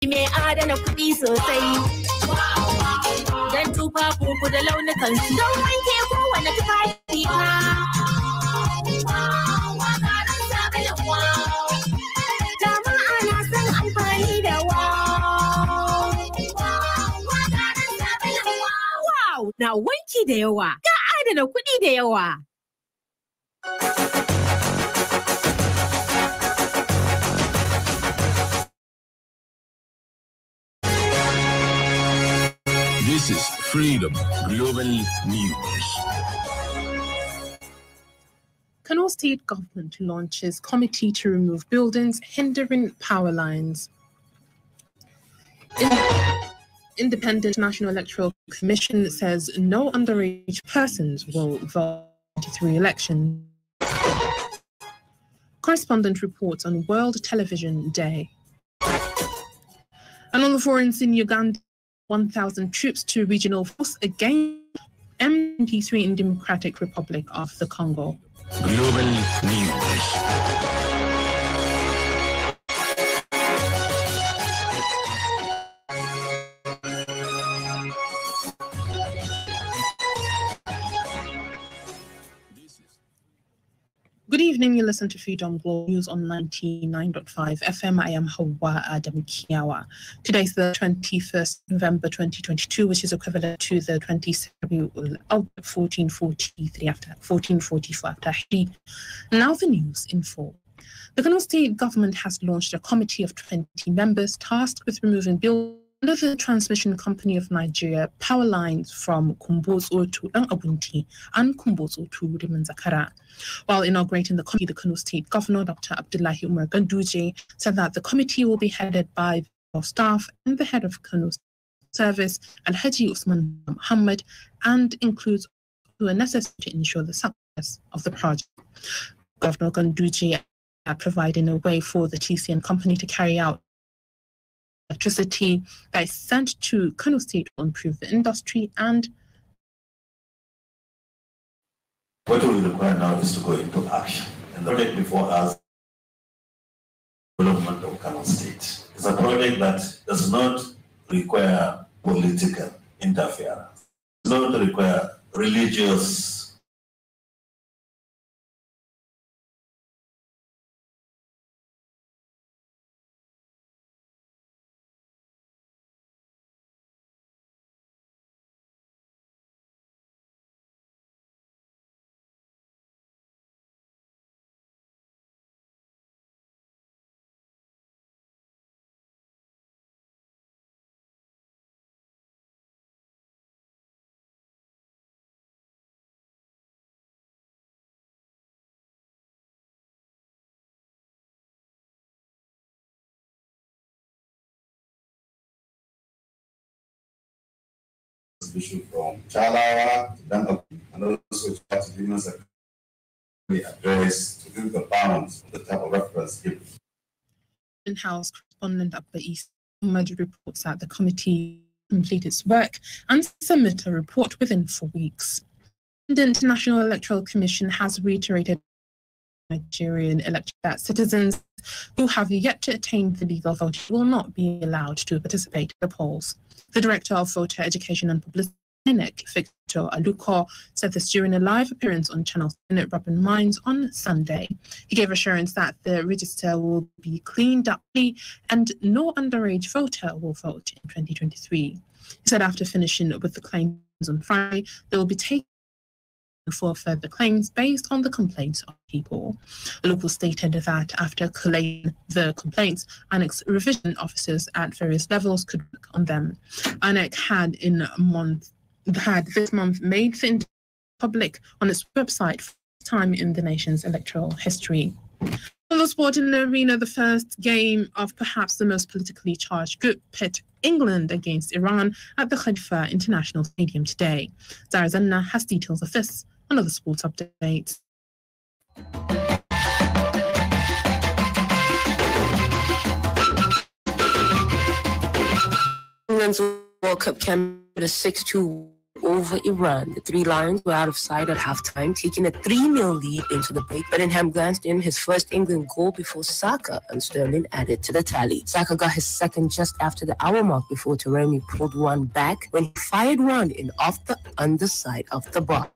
Me adana kuɗi sosai. Dan tufafu da launukan su don wanke kowane tufafi ka. Jama'a na son amfani da wow na wanki da yawa, ga adana kuɗi da yawa. This is Freedom Global News. Kano State Government launches committee to remove buildings hindering power lines. Independent National Electoral Commission says no underage persons will vote in 2023 election. Correspondent reports on World Television Day. And on the foreign scene, Uganda 1,000 troops to regional force against M23 in Democratic Republic of the Congo. Global News. Good evening, you listen to Freedom Global News on 99.5 FM. I am Hauwa Adamu Kiyawa. Today is the 21st November 2022, which is equivalent to the 27th of 1444 after Hajj. Now the news in full. The Kano State government has launched a committee of 20 members tasked with removing buildings under the Transmission Company of Nigeria power lines from Kumbotso to Abunti and Kumbotso to Rimanzakara. While inaugurating the committee, the Kano State Governor, Dr. Abdullahi Umar Ganduje, said that the committee will be headed by the staff and the head of Kano Service, Alhaji Usman Muhammad, and includes who are necessary to ensure the success of the project. Governor Ganduje providing a way for the TCN company to carry out electricity that is sent to Kano State will improve the industry and what we require now is to go into action. And the project before us, development of Kano State, is a project that does not require political interference, does not require religious issue from Chalawa to Danabu, and also to humans that we address to give the balance of the type of reference given. In-house correspondent Upper East Ahmed reports that the committee complete its work and submit a report within 4 weeks. The International Electoral Commission has reiterated Nigerian electorate that citizens who have yet to attain the legal vote will not be allowed to participate in the polls. The Director of Voter Education and Publicity, Victor Aluko, said this during a live appearance on Channel 7 at Robin Mines on Sunday. He gave assurance that the register will be cleaned up and no underage voter will vote in 2023. He said after finishing with the claims on Friday, they will be taken for further claims based on the complaints of people. Local stated that after collating the complaints, ANEC's revision officers at various levels could work on them. ANEC had this month made the public on its website for the first time in the nation's electoral history. On the sporting arena, the first game of perhaps the most politically charged group pit England against Iran at the Khalifa International Stadium today. Zara Zanna has details of this and other sports updates. England's World Cup camp with a 6-2 over Iran. The Three Lions were out of sight at halftime, taking a 3-0 lead into the break. Bellingham glanced in his first England goal before Saka and Sterling added to the tally. Saka got his second just after the hour mark before Taremi pulled one back when he fired one in off the underside of the bar.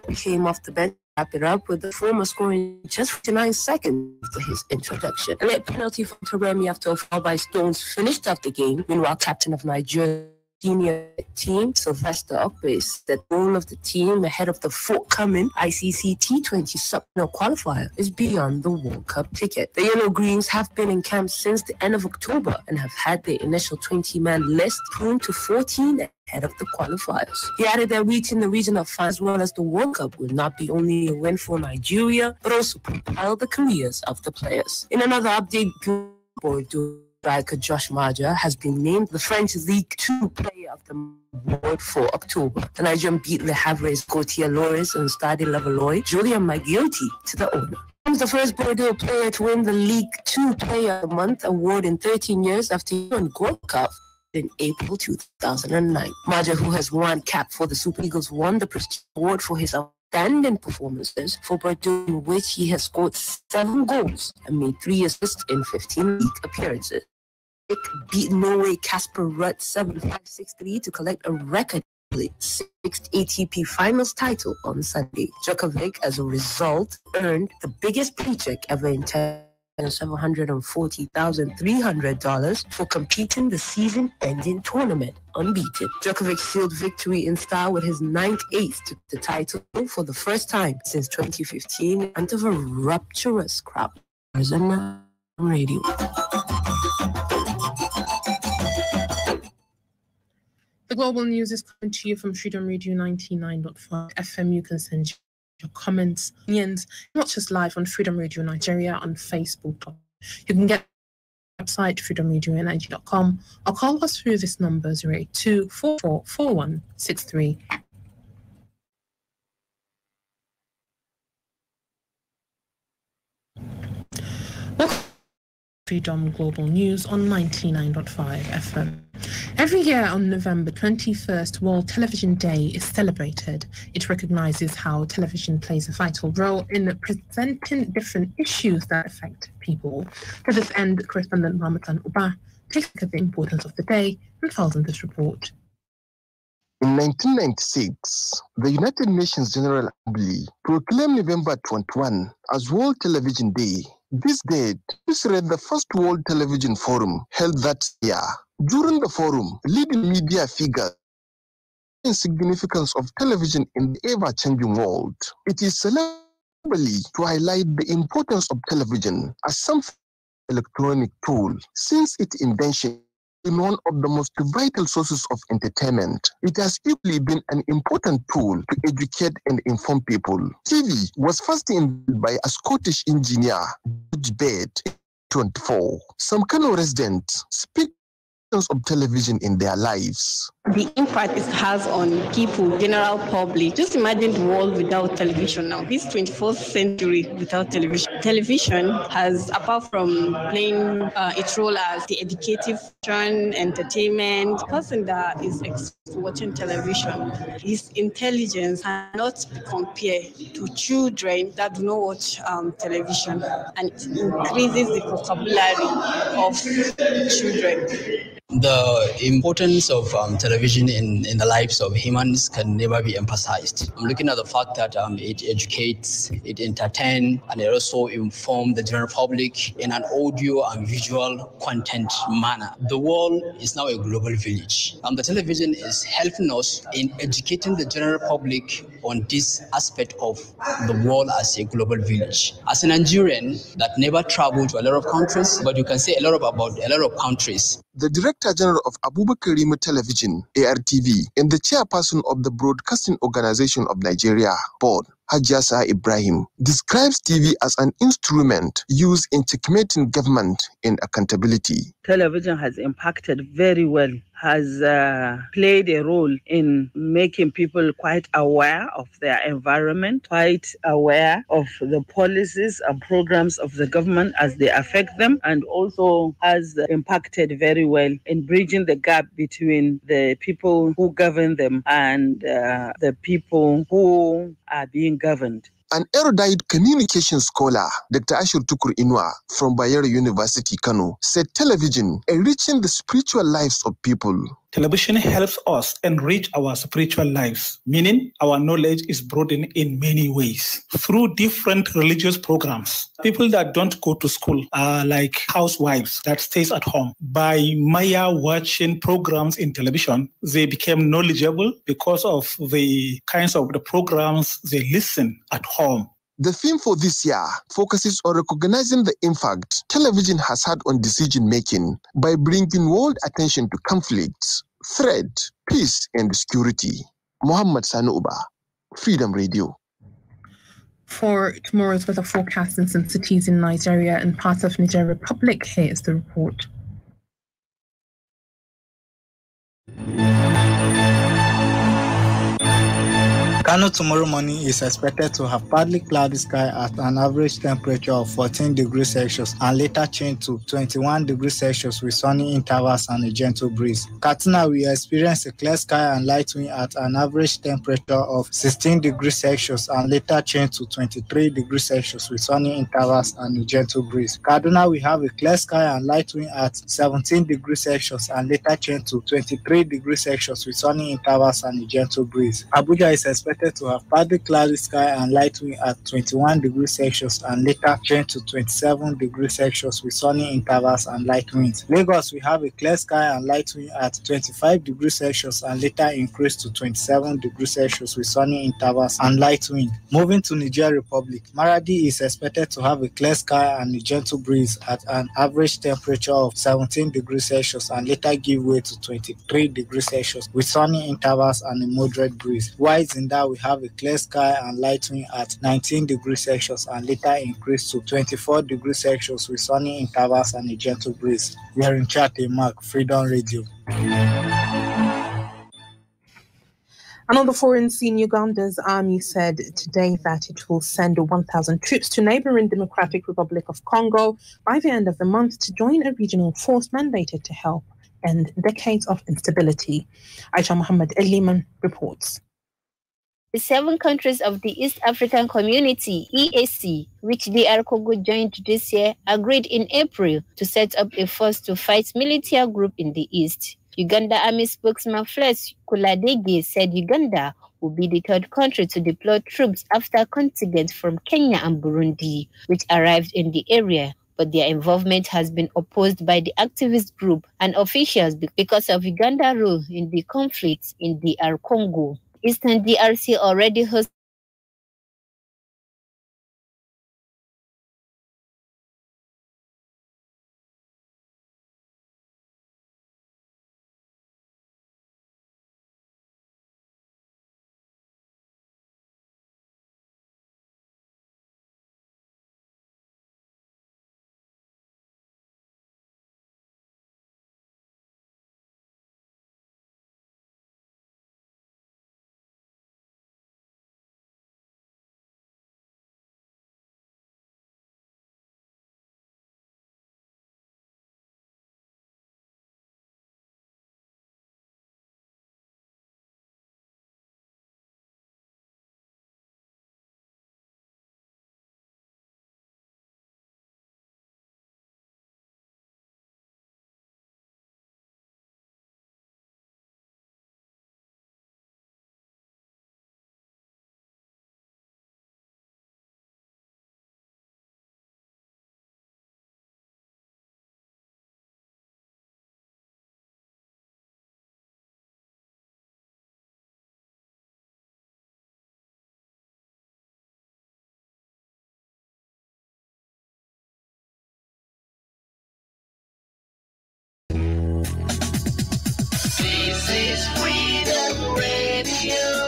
He came off the bench, wrap it up with the former scoring just 59 seconds after his introduction. A late penalty from Taremi after a foul by Stones finished off the game. Meanwhile, captain of Nigeria senior team, Sylvester Okpe, said the goal of the team ahead of the forthcoming ICC T20 sub-final qualifier is beyond the World Cup ticket. The Yellow Greens have been in camp since the end of October and have had their initial 20-man list pruned to 14 ahead of the qualifiers. He added that reaching the regional final as well as the World Cup will not be only a win for Nigeria, but also propel the careers of the players. In another update, striker Josh Maja has been named the French League 2 Player of the Award for October. The Nigerian beat Le Havre's Gauthier Loris and Stade Levallois, Julian Maggiotti, to the owner. He was the first Bordeaux player to win the League 2 Player of the Month award in 13 years after he won Gold Cup in April 2009. Maja, who has one cap for the Super Eagles, won the prestigious award for his outstanding performances for Bordeaux, in which he has scored 7 goals and made 3 assists in 15 league appearances. Beat Norway Casper Ruud 7-5-6-3 to collect a record 6th ATP Finals title on Sunday. Djokovic, as a result, earned the biggest paycheck ever in tennis, $740,300 for competing the season-ending tournament unbeaten. Djokovic sealed victory in style with his 9th ace to the title for the first time since 2015 under a rapturous crowd. Radio. The global news is coming to you from Freedom Radio 99.5 FM. You can send your comments, opinions, not just live on Freedom Radio Nigeria on Facebook. You can get the website freedomradioenergy.com or call us through this number 082 444163. Freedom Global News on 99.5 FM. Every year on November 21st, World Television Day is celebrated. It recognizes how television plays a vital role in presenting different issues that affect people. To this end, correspondent Ramatan Uba takes a look at the importance of the day and files in this report. In 1996, the United Nations General Assembly proclaimed November 21 as World Television Day. This date read the first World Television Forum held that year. During the forum, leading media figures the significance of television in the ever-changing world. It is celebrated to highlight the importance of television as some electronic tool since its invention. In one of the most vital sources of entertainment, it has equally been an important tool to educate and inform people. TV was first invented by a Scottish engineer, George Baird, in 1924. Some Kano residents speak of television in their lives. The impact it has on people, general public. Just imagine the world without television now. This 21st century without television. Television has, apart from playing its role as the educative function, entertainment, the person that is watching television, his intelligence cannot be compared to children that do not watch television, and it increases the vocabulary of children. The importance of television in the lives of humans can never be emphasized. I'm looking at the fact that it educates, it entertains, and it also informs the general public in an audio and visual content manner. The world is now a global village. The television is helping us in educating the general public on this aspect of the world as a global village. As a Nigerian that never traveled to a lot of countries, but you can say a lot about a lot of countries. The Director General of Abubakar Rima Television, ARTV, and the Chairperson of the Broadcasting Organization of Nigeria, Board, Hajjasa Ibrahim, describes TV as an instrument used in checkmating government in accountability. Television has impacted very well has played a role in making people quite aware of their environment, quite aware of the policies and programs of the government as they affect them, and also has impacted very well in bridging the gap between the people who govern them and the people who are being governed. An erudite communication scholar, Dr. Ashur Tukur Inua from Bayero University, Kano, said television enriching the spiritual lives of people. Television helps us enrich our spiritual lives, meaning our knowledge is broadened in many ways through different religious programs. People that don't go to school are like housewives that stays at home. By Maya watching programs in television, they became knowledgeable because of the kinds of the programs they listen at home. The theme for this year focuses on recognizing the impact television has had on decision-making by bringing world attention to conflicts, threat, peace, and security. Muhammad Sanuba, Freedom Radio. For tomorrow's weather forecast in some cities in Nigeria and parts of Niger Republic, here is the report. Kano tomorrow morning is expected to have partly cloudy sky at an average temperature of 14 degrees Celsius and later change to 21 degrees Celsius with sunny intervals and a gentle breeze. Katsina will experience a clear sky and light wind at an average temperature of 16 degrees Celsius and later change to 23 degrees Celsius with sunny intervals and a gentle breeze. Kaduna will have a clear sky and light wind at 17 degrees Celsius and later change to 23 degrees Celsius with sunny intervals and a gentle breeze. Abuja is expected to have partly cloudy sky and light wind at 21 degrees Celsius and later change to 27 degrees Celsius with sunny intervals and light winds. Lagos will have a clear sky and light wind at 25 degrees Celsius and later increase to 27 degrees Celsius with sunny intervals and light wind. Moving to Niger Republic, Maradi is expected to have a clear sky and a gentle breeze at an average temperature of 17 degrees Celsius and later give way to 23 degrees Celsius with sunny intervals and a moderate breeze. While Zinda we have a clear sky and light wind at 19 degrees Celsius and later increase to 24 degrees Celsius with sunny intervals and a gentle breeze. We are in Chate Mark, Freedom Radio. And on the foreign scene, Uganda's army said today that it will send 1,000 troops to neighboring Democratic Republic of Congo by the end of the month to join a regional force mandated to help end decades of instability. Aisha Muhammad Eliman reports. The 7 countries of the East African Community, EAC, which DR Congo joined this year, agreed in April to set up a force to fight militia group in the East. Uganda Army spokesman Flex Kuladege said Uganda will be the 3rd country to deploy troops after contingents from Kenya and Burundi, which arrived in the area. But their involvement has been opposed by the activist group and officials because of Uganda's role in the conflict in DR Congo. Eastern DRC already hosts This is Freedom Radio.